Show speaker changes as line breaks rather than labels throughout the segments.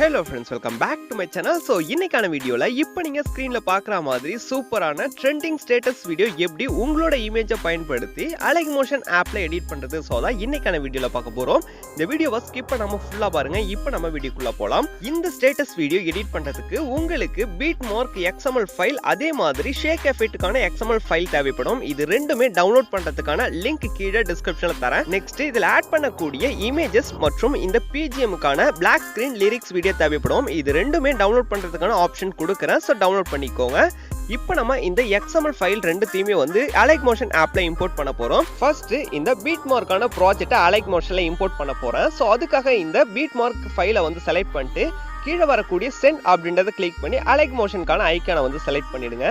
Hello friends, welcome back to my channel. So இன்னைக்கான வீடியோல இப்போ நீங்க ஸ்கிரீன்ல பார்க்குற மாதிரி சூப்பரான ட்ரெண்டிங் ஸ்டேட்டஸ் வீடியோ எப்படி உங்களோட இமேஜை பயன்படுத்தி Alight மோஷன் ஆப்ல எடிட் பண்றது தான் இன்னைக்கான வீடியோல பார்க்க போறோம். இந்த வீடியோவை ஸ்கிப் பண்ணாம ஃபுல்லா பாருங்க. இப்போ நம்ம வீடியோக்குள்ள போலாம். இந்த ஸ்டேட்டஸ் வீடியோ எடிட் பண்றதுக்கு உங்களுக்கு பீட்மார்க் XML ஃபைல் அதே மாதிரி ஷேக் எஃபெக்ட்டுக்கான XML ஃபைல் தேவைப்படும். இது ரெண்டுமே டவுன்லோட் பண்றதுக்கான லிங்க் கீழே டிஸ்கிரிப்ஷன்ல தரேன். நெக்ஸ்ட் இதுல ஆட் பண்ணக்கூடிய இமேஜஸ் மற்றும் இந்த BGM-க்கான black screen lyrics வீடியோ தேவைப்படும். இது ரெண்டுமே டவுன்லோட் பண்றதுக்கான ஆப்ஷன் கொடுக்கிறேன். சோ டவுன்லோட் பண்ணிக்கோங்க. இப்போ நம்ம இந்த XML ஃபைல் ரெண்டுத்தையுமே Alight மோஷன் ஆப்ல இம்போர்ட் பண்ண போறோம். ஃபர்ஸ்ட் இந்த பீட்மார்க்கான ப்ராஜெக்ட்டை Alight மோஷன்ல இம்போர்ட் பண்ண போறேன். சோ அதுக்காக இந்த பீட்மார்க் ஃபைலை செலக்ட் பண்ணிட்டு கீழே வரக்கூடிய சென்ட் அப்படின்றத கிளிக் பண்ணி Alight மோஷனுக்கான ஐகானை செலக்ட் பண்ணிடுங்க.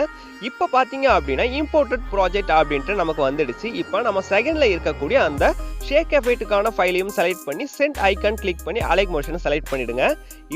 இப்போ பாத்தீங்க அப்படின்னா இம்போர்ட்டட் ப்ராஜெக்ட் அப்படின்ட்டு நமக்கு வந்துடுச்சு. இப்போ நம்ம செகண்ட்ல இருக்கக்கூடிய அந்த ஷேக் எஃபெக்ட்டுக்கான ஃபைலையும் செலக்ட் பண்ணி சென்ட் ஐகான் கிளிக் பண்ணி Alight மோஷனை செலக்ட் பண்ணிடுங்க.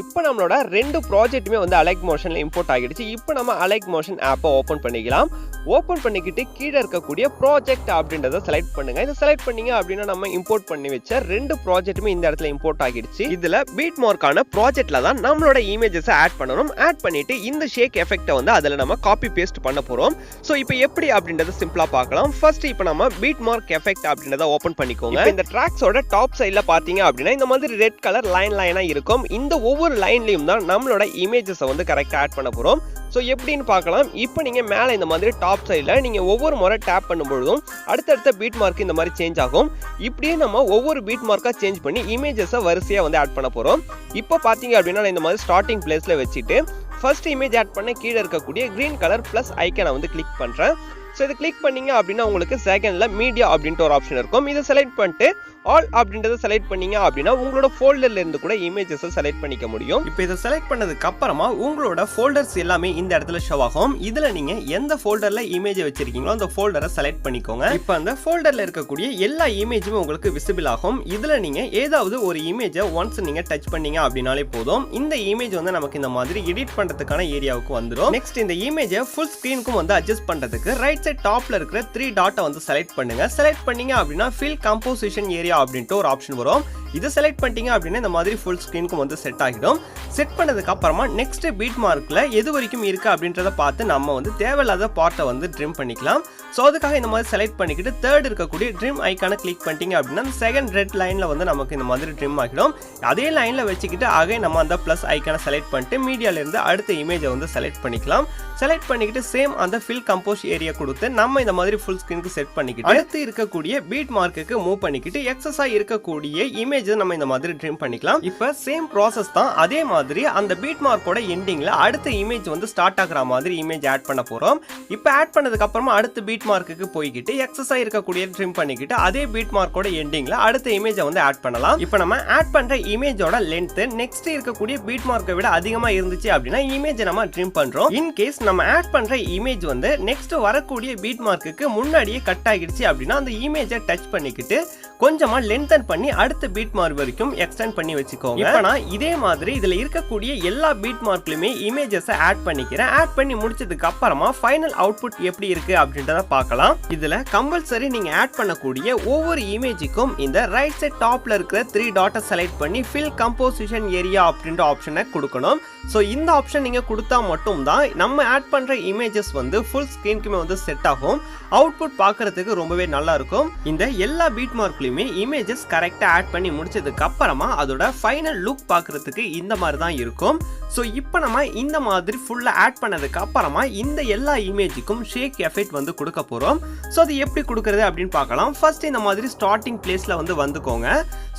இப்போ நம்மளோட ரெண்டு ப்ராஜெக்ட்டுமே Alight மோஷன்ல இம்போர்ட் ஆகிடுச்சு. இப்போ நம்ம Alight மோஷன் ஆப்பை ஓபன் பண்ணிக்கலாம். ஓபன் பண்ணிக்கிட்டு கீழே இருக்கக்கூடிய ப்ராஜெக்ட் அப்படின்றத செலக்ட் பண்ணுங்க. இதை செலக்ட் பண்ணீங்க அப்படின்னா நம்ம இம்போர்ட் பண்ணி வச்ச ரெண்டு ப்ராஜெக்ட்டுமே இந்த இடத்துல இம்போர்ட் ஆகிடுச்சு. இதுல பீட்மார்க்கான ப்ராஜெக்ட்ல தான் நம்மளோட இமேஜஸ் ஆட் பண்ணணும். ஆட் பண்ணிட்டு இந்த ஷேக் எஃபெக்ட்டை அதுல நம்ம காப்பி பேஸ்ட் பண்ண போறோம். சோ இப்போ எப்படி அப்படின்றத சிம்பிளா பார்க்கலாம். ஃபர்ஸ்ட் இப்போ நம்ம பீட்மார்க் எஃபெக்ட் அப்படின்றத ஓபன் பண்ணிக்கோங்க. இந்த ட்ராக்ஸோட டாப் சைடுல பாத்தீங்க அப்படின்னா இந்த மாதிரி ரெட் கலர் லைனா இருக்கும். இந்த ஒவ்வொரு லைன்லயும் தான் நம்மளோட இமேஜஸ் கரெக்டா ஆட் பண்ண போறோம். சோ எப்படின்னு பார்க்கலாம். இப்போ நீங்க மேல இந்த மாதிரி டாப் சைடுல நீங்க ஒவ்வொரு முறை டேப் பண்ணும்போதும் அடுத்தடுத்த பீட்மார்க் இந்த மாதிரி சேஞ்ச் ஆகும். இப்படியே நம்ம ஒவ்வொரு பீட்மார்க்கா சேஞ்ச் பண்ணி இமேஜஸை வரிசையா ஆட் பண்ண போறோம். இப்போ பாத்தீங்க அப்படின்னா இந்த மாதிரி ஸ்டார்டிங் பிளேஸ்ல வச்சுட்டு ஃபர்ஸ்ட் இமேஜ் ஆட் பண்ண கீழே இருக்கக்கூடிய கிரீன் கலர் பிளஸ் ஐகானை கிளிக் பண்றேன். ஸோ இதை கிளிக் பண்ணீங்க அப்படின்னா உங்களுக்கு செகண்ட்ல மீடியா அப்படின்ற ஒரு ஆப்ஷன் இருக்கும். இதை செலக்ட் பண்ணிட்டு ஆல் அப்படின்றத செலக்ட் பண்ணீங்க அப்படின்னா உங்களோட ஃபோல்டர்ல இருந்து கூட இமேஜஸ் செலக்ட் பண்ணிக்க முடியும். இப்போ இதை செலக்ட் பண்ணதுக்கு அப்புறமா உங்களோட ஃபோல்டர்ஸ் எல்லாமே இந்த இடத்துல ஷோ ஆகும். இதுல நீங்க எந்த ஃபோல்டர்ல இமேஜ் வச்சிருக்கீங்களோ அந்த ஃபோல்டரை செலக்ட் பண்ணிக்கோங்க. இப்போ அந்த ஃபோல்டர்ல இருக்கக்கூடிய எல்லா இமேஜுமே உங்களுக்கு விசிபிள் ஆகும். இதுல நீங்க ஏதாவது ஒரு இமேஜை ஒன்ஸ் நீங்க டச் பண்ணீங்க அப்படின்னாலே போதும் இந்த இமேஜ் நமக்கு இந்த மாதிரி எடிட் பண்றதுக்கான ஏரியாவுக்கு வந்துடும். நெக்ஸ்ட் இந்த இமேஜை ஃபுல் ஸ்கிரீனுக்கும் அட்ஜஸ்ட் பண்றதுக்கு ரைட் சைட் டாப்ல இருக்கிற 3 டாட்டை செலக்ட் பண்ணுங்க. செலக்ட் பண்ணீங்க அப்படின்னா ஃபில் கம்போசிஷன் ஏரியா அப்படின்ட்டு ஒரு ஆப்ஷன் வரும். இதை செலக்ட் பண்ணிட்டீங்க அப்படின்னா இந்த மாதிரி ஃபுல் ஸ்கிரீனுக்கு செட் ஆகிடும். செட் பண்ணதுக்கு அப்புறமா நெக்ஸ்ட் பீட்மார்க்ல எது வரைக்கும் இருக்கு அப்படின்றத பார்த்து நம்ம தேவையில்லாத பார்ட்டை ட்ரிம் பண்ணிக்கலாம். ஸோ அதுக்காக இந்த மாதிரி செலக்ட் பண்ணிக்கிட்டு தேர்ட் இருக்கக்கூடிய ட்ரிம் ஐக்கானை கிளிக் பண்ணிட்டீங்க அப்படின்னா செகண்ட் ரெட் லைன்ல நமக்கு இந்த மாதிரி ட்ரிம் ஆகிடும். அதே லைன்ல வச்சுக்கிட்டு ஆக நம்ம அந்த பிளஸ் ஐக்கானை செலக்ட் பண்ணிட்டு மீடியால இருந்து அடுத்த இமேஜை செலக்ட் பண்ணிக்கலாம். செலக்ட் பண்ணிக்கிட்டு சேம் அந்த ஃபில் கம்போஸ் ஏரியா கொடுத்து நம்ம இந்த மாதிரி ஃபுல் ஸ்கிரீனுக்கு செட் பண்ணிக்கிட்டு அடுத்து இருக்கக்கூடிய பீட்மார்க்குக்கு மூவ் பண்ணிக்கிட்டு எக்ஸஸா இருக்கக்கூடிய இமேஜ் நம்ம இந்த மாதிரி ட்ரிம் பண்ணிக்கலாம். இப்போ சேம் ப்ராசஸ் தான். அதே மாதிரி அந்த பீட்மார்க்கோட எண்டிங்ல அடுத்த இமேஜ் ஸ்டார்ட் ஆகுற மாதிரி இமேஜ் ஆட் பண்ண போறோம். இப்போ ஆட் பண்ணதுக்கு அப்புறமா அடுத்த பீட்மார்க்குக்கு போய்கிட்டு எக்ஸஸா இருக்கக்கூடிய ட்ரிம் பண்ணிக்கிட்டு அதே பீட்மார்க்கோட எண்டிங்ல அடுத்த இமேஜை ஆட் பண்ணலாம். இப்போ நம்ம ஆட் பண்ற இமேஜோட லென்த் நெக்ஸ்ட் இருக்கக்கூடிய பீட்மார்க்கை விட அதிகமா இருந்துச்சு அப்படின்னா இமேஜை நம்ம ட்ரிம் பண்றோம். இன் கேஸ் நம்ம ஆட் பண்ற இமேஜ் நெக்ஸ்ட் வரக்கூடிய பீட்மார்க்குக்கு முன்னாடியே கட் ஆகிடுச்சு அப்படின்னா அந்த இமேஜை டச் பண்ணிக்கிட்டு கொஞ்சமா லென்தன் பண்ணி அடுத்த பீட்மார்க் வரைக்கும் எக்ஸ்டெண்ட் பண்ணி வச்சுக்கோங்க. இப்போ நான் இதே மாதிரி இதுல இருக்கக்கூடிய எல்லா பீட்மார்க்லயுமே இமேஜஸ் ஆட் பண்ணிக்கிறேன். ஆட் பண்ணி முடிச்சதுக்கு அப்புறமா ஃபைனல் அவுட்புட் எப்படி இருக்கு அப்படின்றத பார்க்கலாம். இதுல கம்பல்சரி நீங்க ஆட் பண்ணக்கூடிய ஒவ்வொரு இமேஜுக்கும் இந்த ரைட் சைட் டாப்ல இருக்கிற 3 டாட்டை செலக்ட் பண்ணி ஃபில் கம்போசிஷன் ஏரியா அப்படின்ற ஆப்ஷனை கொடுக்கணும். ஸோ இந்த ஆப்ஷன் நீங்க கொடுத்தா மட்டும் தான் நம்ம ஆட் பண்ற இமேஜஸ் ஃபுல் ஸ்கிரீனுக்குமே செட் ஆகும். அவுட்புட் பார்க்கறதுக்கு ரொம்பவே நல்லா இருக்கும். இந்த எல்லா பீட்மார்க்லயுமே இமேஜஸ் கரெக்டா ஆட் பண்ணி முடிச்சதுக்கு அப்புறமா அதோட ஃபைனல் லுக் பார்க்கறதுக்கு இந்த மாதிரி தான் இருக்கும். ஸோ இப்போ நம்ம இந்த மாதிரி ஃபுல்லா ஆட் பண்ணதுக்கு அப்புறமா இந்த எல்லா இமேஜுக்கும் ஷேக் எஃபெக்ட் கொடுக்க போறோம். ஸோ அது எப்படி கொடுக்கறது அப்படின்னு பார்க்கலாம். ஃபர்ஸ்ட் இந்த மாதிரி ஸ்டார்டிங் பிளேஸ்ல வந்துக்கோங்க.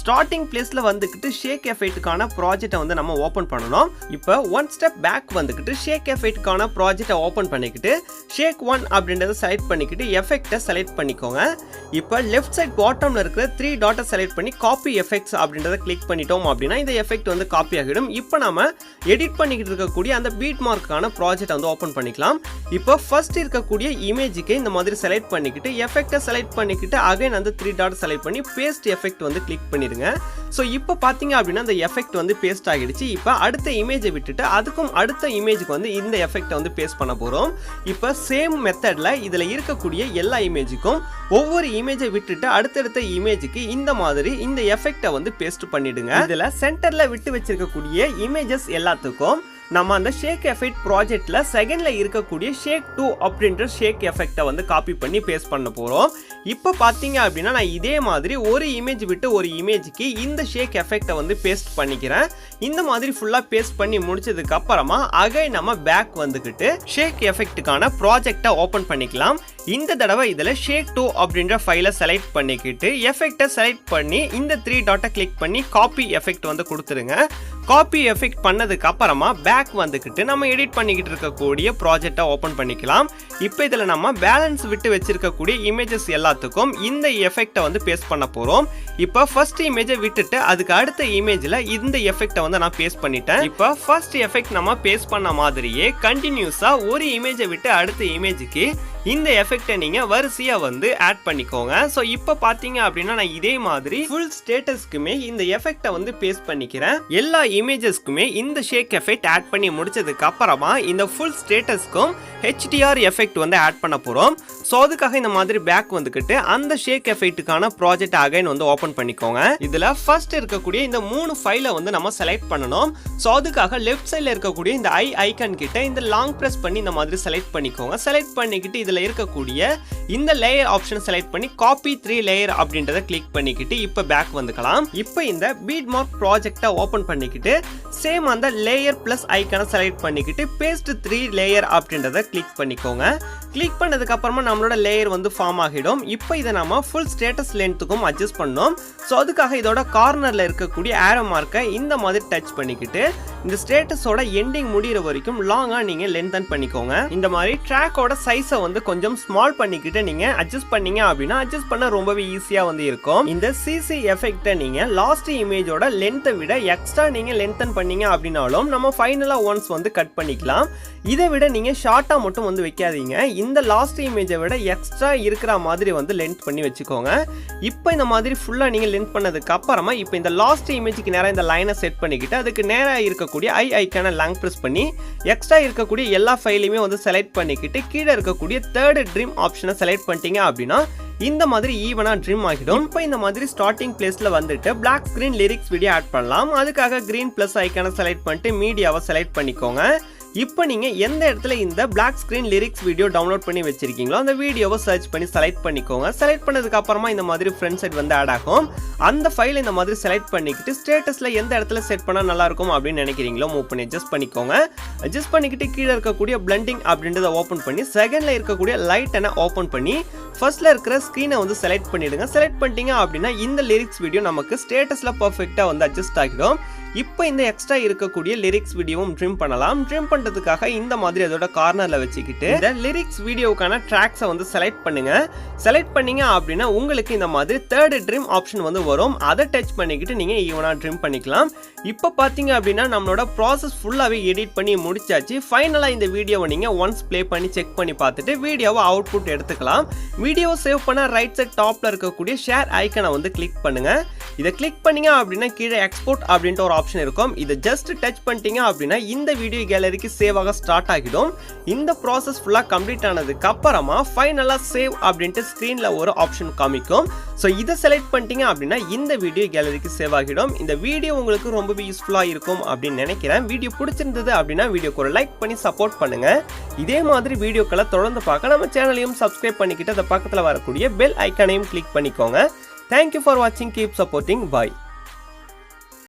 ஸ்டார்டிங் பிளேஸ்ல வந்துக்கிட்டு ஷேக் எஃபெக்ட்டுக்கான ப்ராஜெக்ட்டை நம்ம ஓபன் பண்ணணும். இப்போ ஒன் ஸ்டெப் பேக் வந்துக்கிட்டு ஷேக் எஃபெக்ட்டுக்கான ப்ராஜெக்ட்டை ஓபன் பண்ணிக்கிட்டு ஷேக் 1 அப்படின்றத செலக்ட் பண்ணிக்கிட்டு எஃபெக்ட்டை செலக்ட் பண்ணிக்கோங்க. இப்போ லெஃப்ட் சைட் பாட்டம்ல இருக்கிற 3 டாட்டை செலக்ட் பண்ணி காப்பி எஃபெக்ட்ஸ் அப்படின்றத கிளிக் பண்ணிட்டோம் அப்படின்னா இந்த எஃபெக்ட் காப்பி ஆகிடும். இப்போ நம்ம எடிட் பண்ணிக்கிட்டு இருக்கக்கூடிய அந்த பீட்மார்க்கான ப்ராஜெக்ட் ஓபன் பண்ணிக்கலாம். இப்போ ஃபர்ஸ்ட் இருக்கக்கூடிய இமேஜுக்கு இந்த மாதிரி செலக்ட் பண்ணிக்கிட்டு எஃபெக்ட்டை செலக்ட் பண்ணிக்கிட்டு அகைன் அந்த 3 டாட் செலக்ட் பண்ணி பேஸ்ட் எஃபெக்ட் கிளிக் பண்ணி பண்ணிடுங்க. ஸோ இப்போ பார்த்தீங்க அப்படின்னா அந்த எஃபெக்ட் வந்து பேஸ்ட் ஆகிடுச்சு. இப்போ அடுத்த இமேஜை விட்டுட்டு அதுக்கும் அடுத்த இமேஜுக்கு வந்து இந்த எஃபெக்டை வந்து பேஸ்ட் பண்ண போகிறோம். இப்போ சேம் மெத்தடில் இதில் இருக்கக்கூடிய எல்லா இமேஜுக்கும் ஒவ்வொரு இமேஜை விட்டுட்டு அடுத்தடுத்த இமேஜுக்கு இந்த மாதிரி இந்த எஃபெக்டை வந்து பேஸ்ட் பண்ணிடுங்க. இதில் சென்டரில் விட்டு வச்சிருக்கக்கூடிய இமேஜஸ் எல்லாத்துக்கும் நம்ம அந்த ஷேக் எஃபெக்ட் ப்ராஜெக்ட்ல செகண்ட்ல இருக்கக்கூடிய ஷேக் 2 அப்படின்ற ஷேக் எஃபெக்டை வந்து காப்பி பண்ணி பேஸ்ட் பண்ண போறோம். இப்போ பாத்தீங்க அப்படின்னா நான் இதே மாதிரி ஒரு இமேஜ் விட்டு ஒரு இமேஜுக்கு இந்த ஷேக் எஃபெக்டை வந்து பேஸ்ட் பண்ணிக்கிறேன். இந்த மாதிரி ஃபுல்லா பேஸ்ட் பண்ணி முடிச்சதுக்கு அப்புறமா அகைன் நம்ம பேக் வந்துகிட்டு ஷேக் எஃபெக்ட்டுக்கான ப்ராஜெக்டை ஓபன் பண்ணிக்கலாம். இந்த தடவை இதில் ஷேக் 2 அப்படின்ற ஃபைலை செலக்ட் பண்ணிக்கிட்டு எஃபெக்டை செலக்ட் பண்ணி இந்த 3 டாட்டை கிளிக் பண்ணி காப்பி எஃபெக்ட் வந்து கொடுத்துருங்க. காப்பி எஃபெக்ட் பண்ணதுக்கு அப்புறமா பேக் வந்துக்கிட்டு நம்ம எடிட் பண்ணிக்கிட்டு இருக்கக்கூடிய ப்ராஜெக்டை ஓப்பன் பண்ணிக்கலாம். இப்போ இதில் நம்ம பேலன்ஸ் விட்டு வச்சிருக்கக்கூடிய இமேஜஸ் எல்லாத்துக்கும் இந்த எஃபெக்டை வந்து பேஸ்ட் பண்ண போகிறோம். இப்போ ஃபர்ஸ்ட் இமேஜை விட்டுட்டு அதுக்கு அடுத்த இமேஜில் இந்த எஃபெக்டை வந்து நான் பேஸ்ட் பண்ணிட்டேன். இப்போ ஃபர்ஸ்ட் எஃபெக்ட் நம்ம பேஸ்ட் பண்ண மாதிரியே கண்டினியூஸாக ஒரு இமேஜை விட்டு அடுத்த இமேஜுக்கு இந்த எஃபெக்டை நீங்க வரிசையா வந்து ஆட் பண்ணிக்கோங்க. ஸோ இப்போ பார்த்தீங்க அப்படின்னா நான் இதே மாதிரி ஃபுல் ஸ்டேட்டஸ்க்குமே இந்த எஃபெக்டை வந்து பேஸ்ட் பண்ணிக்கிறேன். எல்லா இமேஜஸ்க்குமே இந்த ஷேக் எஃபெக்ட் ஆட் பண்ணி முடிச்சதுக்கு அப்புறமா இந்த ஃபுல் ஸ்டேட்டஸ்க்கும் HDR எஃபெக்ட் வந்து ஆட் பண்ண போகிறோம். ஸோ அதுக்காக இந்த மாதிரி பேக் வந்துக்கிட்டு அந்த ஷேக் எஃபெக்ட்டுக்கான ப்ராஜெக்ட் அகைன் வந்து ஓப்பன் பண்ணிக்கோங்க. இதில் ஃபர்ஸ்ட் இருக்கக்கூடிய இந்த 3 ஃபைலை வந்து நம்ம செலக்ட் பண்ணணும். ஸோ அதுக்காக லெஃப்ட் சைடில் இருக்கக்கூடிய இந்த ஐகான் கிட்ட இந்த லாங் ப்ரெஸ் பண்ணி இந்த மாதிரி செலக்ட் பண்ணிக்கோங்க. செலக்ட் பண்ணிக்கிட்டு இதில் இருக்கக்கூடிய இந்த லேயர் ஆப்ஷன் செலக்ட் பண்ணி காப்பி 3 லேயர் அப்படின்றத கிளிக் பண்ணிக்கிட்டு இப்போ பேக் வந்துக்கலாம். இப்போ இந்த பீட் மார்க் ப்ராஜெக்டை ஓப்பன் பண்ணிக்கிட்டு சேம் அந்த லேயர் பிளஸ் ஐக்கானை செலக்ட் பண்ணிக்கிட்டு பேஸ்ட் 3 லேயர் அப்படின்றத கிளிக் பண்ணிக்கோங்க. கிளிக் பண்ணதுக்கு அப்புறமா நம்மளோட லேயர் வந்து ஃபார்ம் ஆகிடும். இப்போ இதை நம்ம ஃபுல் ஸ்டேட்டஸ் லென்த்துக்கும் அட்ஜஸ்ட் பண்ணோம். ஸோ அதுக்காக இதோட கார்னரில் இருக்கக்கூடிய ஆரோ மார்க்கை இந்த மாதிரி டச் பண்ணிக்கிட்டு இந்த ஸ்டேட்டஸோட எண்டிங் முடிகிற வரைக்கும் லாங்காக நீங்கள் லென்தன் பண்ணிக்கோங்க. இந்த மாதிரி ட்ராக்கோட சைஸை வந்து கொஞ்சம் ஸ்மால் பண்ணிக்கிட்டு நீங்கள் அட்ஜஸ்ட் பண்ணீங்க அப்படின்னா அட்ஜஸ்ட் பண்ண ரொம்பவே ஈஸியாக வந்து இருக்கும். இந்த சிசி எஃபெக்டை நீங்கள் லாஸ்ட் இமேஜோட லென்த்தை விட எக்ஸ்ட்ரா நீங்கள் லென்தன் பண்ணீங்க அப்படின்னாலும் நம்ம ஃபைனலாக ஒன்ஸ் வந்து கட் பண்ணிக்கலாம். இதை விட நீங்கள் ஷார்ட்டாக மட்டும் வந்து வைக்காதீங்க. இந்த லாஸ்ட் இமேஜை விட எக்ஸ்ட்ரா இருக்கிற மாதிரி வந்து லென்த் பண்ணி வச்சுக்கோங்க. இப்போ இந்த மாதிரி ஃபுல்லாக நீங்கள் லென்த் பண்ணதுக்கு அப்புறமா இப்போ இந்த லாஸ்ட் இமேஜுக்கு நேராக இந்த லைனை செட் பண்ணிக்கிட்டு அதுக்கு நேராக இருக்கக்கூடிய ஐக்கான லாங் ப்ரெஸ் பண்ணி எக்ஸ்ட்ரா இருக்கக்கூடிய எல்லா ஃபைலையுமே வந்து செலக்ட் பண்ணிக்கிட்டு கீழே இருக்கக்கூடிய தேர்ட் ட்ரீம் ஆப்ஷனை செலக்ட் பண்ணிட்டீங்க அப்படின்னா இந்த மாதிரி ஈவனா ட்ரீம் ஆகிடும். இப்போ இந்த மாதிரி ஸ்டார்டிங் பிளேஸ்ல வந்துட்டு black screen lyrics video add பண்ணலாம். அதுக்காக கிரீன் பிளஸ் ஐக்கானை செலக்ட் பண்ணிட்டு மீடியாவை செலக்ட் பண்ணிக்கோங்க. இப்போ நீங்க எந்த இடத்துல இந்த black screen lyrics video download பண்ணி வச்சிருக்கீங்களோ அந்த வீடியோவை சர்ச் பண்ணி செலக்ட் பண்ணிக்கோங்க. செலக்ட் பண்ணதுக்கு அப்புறமா இந்த மாதிரி ஃப்ரண்ட் சைட் வந்து ஆட் ஆகும். அந்த ஃபைல் இந்த மாதிரி செலக்ட் பண்ணிக்கிட்டு ஸ்டேட்டஸ்ல எந்த இடத்துல செட் பண்ணா நல்லா இருக்கும் அப்படின்னு நினைக்கிறீங்களோ மூவ் பண்ணி அட்ஜஸ்ட் பண்ணிக்கோங்க. அட்ஜஸ்ட் பண்ணிக்கிட்டு கீழே இருக்கக்கூடிய பிளண்டிங் அப்படின்றத ஓப்பன் பண்ணி செகண்ட்ல இருக்கக்கூடிய லைட்டனை ஓப்பன் பண்ணி ஃபர்ஸ்ட்ல இருக்கிற ஸ்கிரீனை வந்து செலக்ட் பண்ணிடுங்க. செலக்ட் பண்ணிட்டீங்க அப்படின்னா இந்த லிரிக்ஸ் வீடியோ நமக்கு ஸ்டேட்டஸ்ல பர்ஃபெக்ட்டா வந்து அட்ஜஸ்ட் ஆகிடும். இப்போ இந்த எக்ஸ்ட்ரா இருக்கக்கூடிய லிரிக்ஸ் வீடியோவும் ட்ரிம் பண்ணலாம். ட்ரிம் பண்றதுக்காக இந்த மாதிரி அதோட கார்னர்ல வச்சுக்கிட்டு இந்த லிரிக்ஸ் வீடியோக்கான ட்ராக்ஸை வந்து செலக்ட் பண்ணுங்க. செலக்ட் பண்ணீங்க அப்படின்னா உங்களுக்கு இந்த மாதிரி தேர்ட் ட்ரிம் ஆப்ஷன் வந்து வரும். அதை டச் பண்ணிக்கிட்டு நீங்க ஈவனா ட்ரிம் பண்ணிக்கலாம். இப்போ பாத்தீங்க அப்படின்னா நம்மளோட ப்ராசஸ் ஃபுல்லாவே எடிட் பண்ணி முடிச்சாச்சு. ஃபைனலா இந்த வீடியோவை நீங்க ஒன்ஸ் ப்ளே பண்ணி செக் பண்ணி பார்த்துட்டு வீடியோவை அவுட்புட் எடுத்துக்கலாம். வீடியோவை சேவ் பண்ண ரைட் சைட் டாப்ல இருக்கக்கூடிய ஷேர் ஐக்கனை வந்து கிளிக் பண்ணுங்க. இதை கிளிக் பண்ணீங்க அப்படின்னா கீழே எக்ஸ்போர்ட் அப்படின்ற ஒரு ஆப்ஷன் இருக்கும். இதை ஜஸ்ட் டச் பண்ணிட்டீங்க அப்படின்னா இந்த வீடியோ கேலரிக்கு சேவ் ஆக ஸ்டார்ட் ஆகிடும். இந்த ப்ராசஸ் ஃபுல்லா கம்ப்ளீட் ஆனதுக்கு அப்புறமா ஃபைனலா சேவ் அப்படின்ட்டு ஸ்கிரீன்ல ஒரு ஆப்ஷன் காமிக்கும். ஸோ இதை செலக்ட் பண்ணிட்டீங்க அப்படின்னா இந்த வீடியோ கேலரிக்கு சேவ் ஆகிடும். இந்த வீடியோ உங்களுக்கு ரொம்பவே யூஸ்ஃபுல்லா இருக்கும் அப்படின்னு நினைக்கிறேன். வீடியோ பிடிச்சிருந்தது அப்படின்னா வீடியோக்கு ஒரு லைக் பண்ணி சப்போர்ட் பண்ணுங்க. இதே மாதிரி வீடியோக்களை தொடர்ந்து பார்க்க நம்ம சேனலையும் சப்ஸ்கிரைப் பண்ணிக்கிட்டு அந்த பக்கத்தில் வரக்கூடிய பெல் ஐக்கானையும் கிளிக் பண்ணிக்கோங்க. Thank you for watching. Keep supporting. Bye.